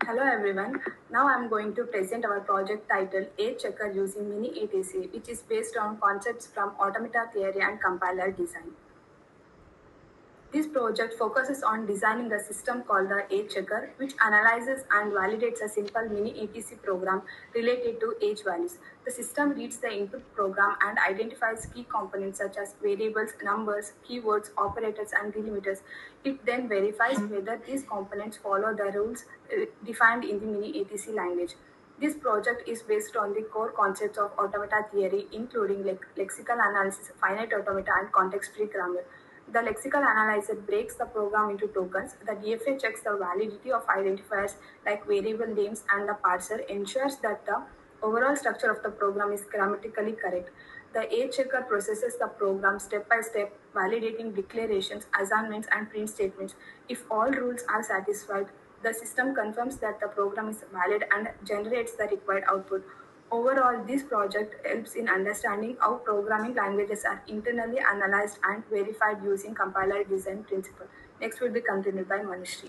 Hello everyone. Now I'm going to present our project titled A Checker using Mini ATC, which is based on concepts from automata theory and compiler design. This project focuses on designing a system called the age checker, which analyzes and validates a simple mini ATC program related to age values. The system reads the input program and identifies key components such as variables, numbers, keywords, operators, and delimiters. It then verifies whether these components follow the rules defined in the mini ATC language. This project is based on the core concepts of automata theory, including lexical analysis, finite automata, and context-free grammar. The lexical analyzer breaks the program into tokens. The DFA checks the validity of identifiers like variable names, and the parser ensures that the overall structure of the program is grammatically correct. The age checker processes the program step by step, validating declarations, assignments, and print statements. If all rules are satisfied, the system confirms that the program is valid and generates the required output. Overall, this project helps in understanding how programming languages are internally analyzed and verified using compiler design principle. Next will be continued by Manushree.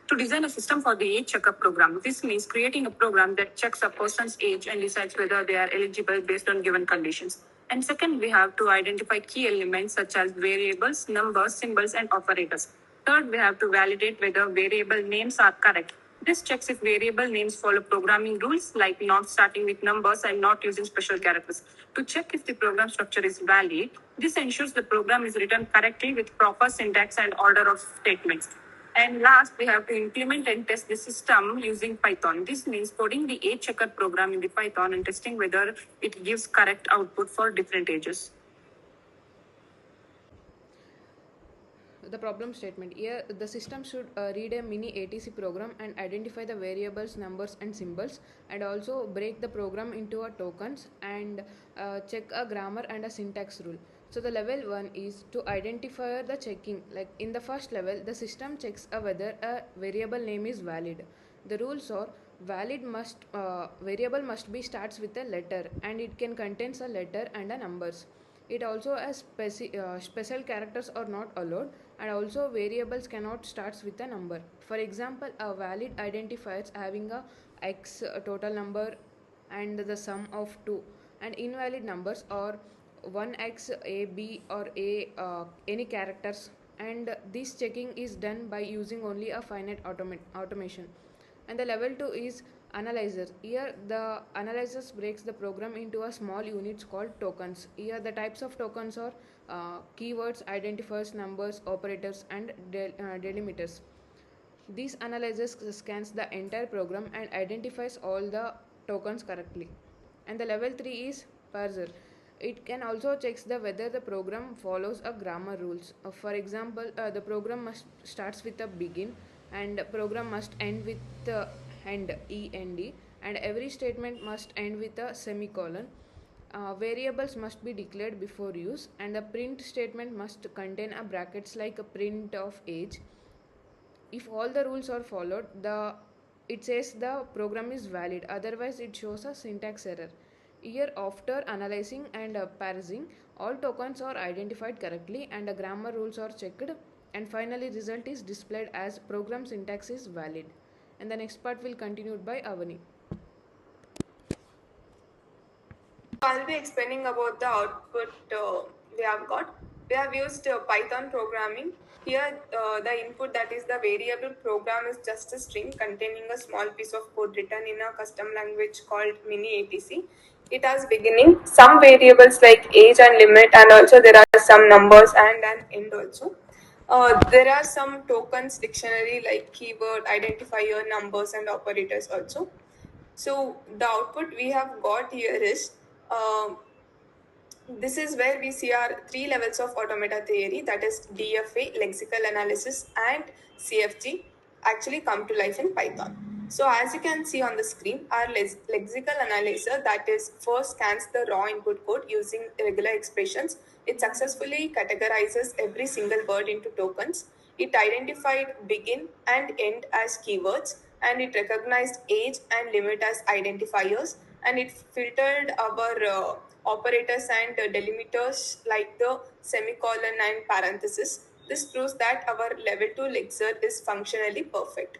To design a system for the age checkup program, this means creating a program that checks a person's age and decides whether they are eligible based on given conditions. And second, we have to identify key elements such as variables, numbers, symbols, and operators. Third, we have to validate whether variable names are correct. This checks if variable names follow programming rules like not starting with numbers and not using special characters. To check if the program structure is valid, this ensures the program is written correctly with proper syntax and order of statements. And last, we have to implement and test the system using Python. This means coding the age checker program in the Python and testing whether it gives correct output for different ages. The problem statement here, the system should read a mini ATC program and identify the variables, numbers, and symbols, and also break the program into a tokens and check a grammar and a syntax rule. So the level 1 is to identify the checking. Like in the first level, the system checks whether a variable name is valid. The rules are valid must variable must be starts with a letter and it can contains a letter and a numbers. It also has special characters are not allowed, and also variables cannot starts with a number. For example, a valid identifiers having a x total number and the sum of 2, and invalid numbers are 1x, a, b, or a any characters. And this checking is done by using only a finite automation. And the level 2 is analyzer. Here the analyzers breaks the program into a small units called tokens. Here the types of tokens are keywords, identifiers, numbers, operators, and delimiters. These analyzers scans the entire program and identifies all the tokens correctly. And the level 3 is parser. It can also checks the whether the program follows a grammar rules. For example, the program must starts with a begin, and program must end with end, end, and every statement must end with a semicolon. Variables must be declared before use, and the print statement must contain a brackets like a print of age. If all the rules are followed, the it says the program is valid, otherwise it shows a syntax error. Here, after analyzing and parsing, all tokens are identified correctly and the grammar rules are checked, and finally result is displayed as program syntax is valid. And the next part will continued by Avani. I'll be explaining about the output we have got. We have used Python programming. Here, the input, that is the variable program, is just a string containing a small piece of code written in a custom language called mini ATC. It has beginning, some variables like age and limit, and also there are some numbers and an end also. There are some tokens dictionary like keyword, identifier, numbers, and operators also. So the output we have got here is um, this is where we see our three levels of automata theory, that is DFA, lexical analysis, and CFG, actually come to life in Python. So as you can see on the screen, our lexical analyzer, that is first scans the raw input code using regular expressions. It successfully categorizes every single word into tokens. It identified begin and end as keywords, and it recognized age and limit as identifiers, and it filtered our operators and delimiters like the semicolon and parenthesis. This proves that our level 2 Lexer is functionally perfect.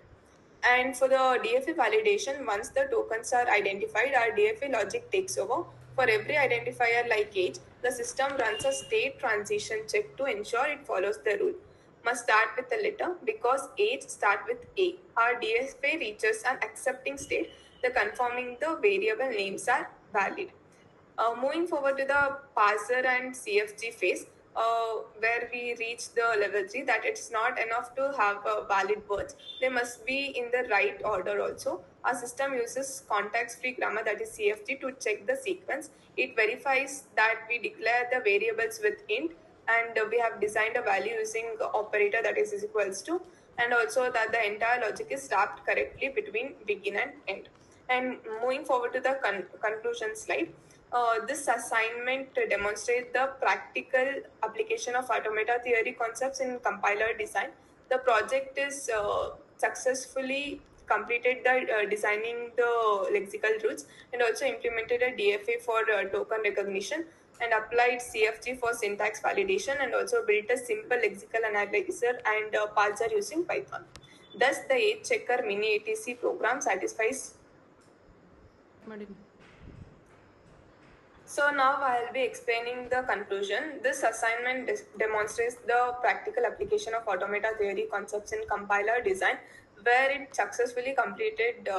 And for the DFA validation, once the tokens are identified, our DFA logic takes over. For every identifier like age, the system runs a state transition check to ensure it follows the rule. Must start with a letter because age start with A. Our DFA reaches an accepting state, the confirming the variable names are valid. Moving forward to the parser and CFG phase, where we reach the level 3, that it's not enough to have valid words. They must be in the right order also. Our system uses context-free grammar, that is CFG, to check the sequence. It verifies that we declare the variables with int, and we have designed a value using operator that is equals to, and also that the entire logic is wrapped correctly between begin and end. And moving forward to the conclusion slide, this assignment demonstrates the practical application of automata theory concepts in compiler design. The project is successfully completed the designing the lexical roots, and also implemented a DFA for token recognition, and applied CFG for syntax validation, and also built a simple lexical analyzer and parser using Python. Thus, the age checker mini ATC program satisfies. So now I'll be explaining the conclusion. This assignment demonstrates the practical application of automata theory concepts in compiler design, where it successfully completed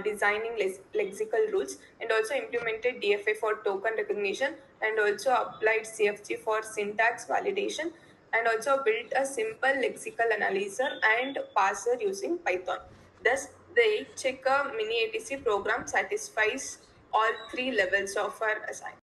designing lexical rules, and also implemented DFA for token recognition, and also applied CFG for syntax validation, and also built a simple lexical analyzer and parser using Python. Thus, the checker mini ATC program satisfies all three levels of our assignment.